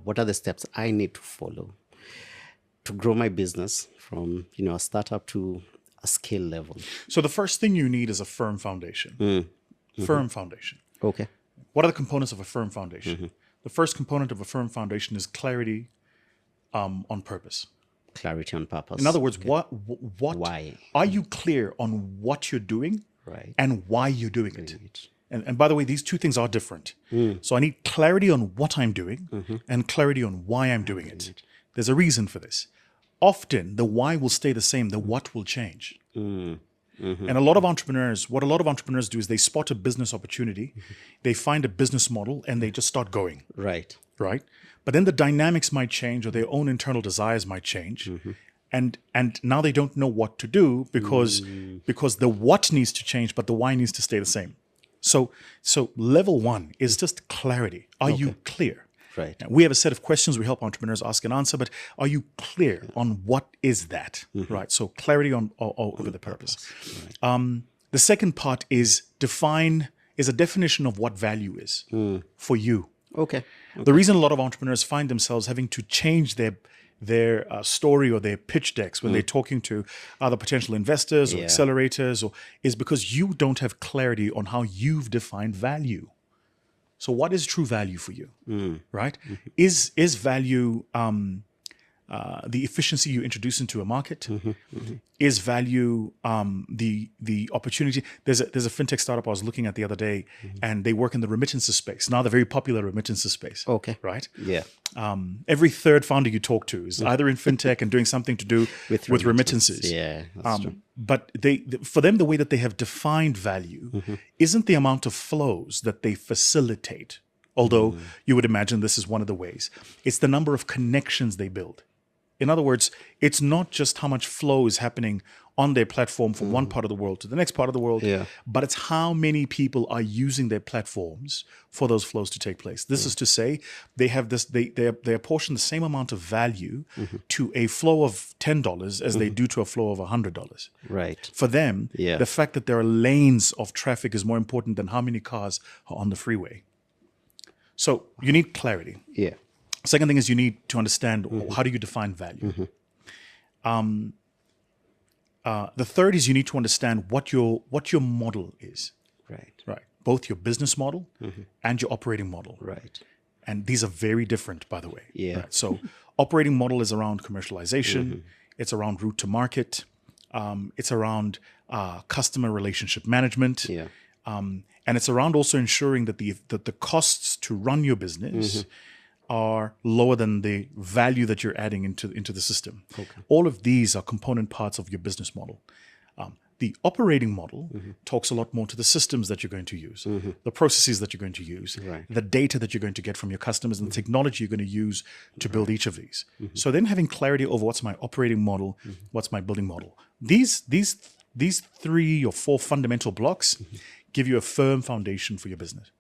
what are the steps I need to follow to grow my business from, a startup to a scale level. So the first thing you need is a firm foundation. Firm foundation. Okay. What are the components of a firm foundation? The first component of a firm foundation is clarity on purpose. Clarity on purpose. In other words, what Why? are you clear on what you're doing Right. and why you're doing it? And by the way, these two things are different. So I need clarity on what I'm doing and clarity on why I'm doing it. There's a reason for this. Often the why will stay the same, the what will change. And what a lot of entrepreneurs do is they spot a business opportunity, they find a business model, and they just start going. Right. Right? But then the dynamics might change, or their own internal desires might change. And now they don't know what to do because the what needs to change, but the why needs to stay the same. So level one is just clarity. Are you clear? Right. Now, we have a set of questions we help entrepreneurs ask and answer, but are you clear on what is that? Right. So clarity on over the purpose. Right. The second part is a definition of what value is for you. Okay. The reason a lot of entrepreneurs find themselves having to change their story or their pitch decks when they're talking to other potential investors or accelerators is because you don't have clarity on how you've defined value. So what is true value for you, right? Is value the efficiency you introduce into a market? Is value the opportunity? There's a fintech startup I was looking at the other day, and they work in the remittances space. Now, the very popular remittances space. Okay. Right? Yeah. Every third founder you talk to is either in fintech and doing something to do with remittances. Yeah, that's true. But for them, the way that they have defined value isn't the amount of flows that they facilitate, although you would imagine this is one of the ways. It's the number of connections they build. In other words, it's not just how much flow is happening on their platform from one part of the world to the next part of the world, but it's how many people are using their platforms for those flows to take place. This is to say, they apportion the same amount of value to a flow of $10 as they do to a flow of $100. Right. For them, the fact that there are lanes of traffic is more important than how many cars are on the freeway. So you need clarity. Yeah. Second thing is you need to understand how do you define value. The third is you need to understand what your model is. Right. Right. Both your business model and your operating model. Right. And these are very different, by the way. Yeah. Right? So operating model is around commercialization. It's around route to market. It's around customer relationship management. Yeah. And it's around also ensuring that the costs to run your business are lower than the value that you're adding into the system. Okay. All of these are component parts of your business model. The operating model talks a lot more to the systems that you're going to use, the processes that you're going to use, the data that you're going to get from your customers, and the technology you're going to use to build each of these. So then having clarity over what's my operating model, what's my building model. These 3 or 4 fundamental blocks give you a firm foundation for your business.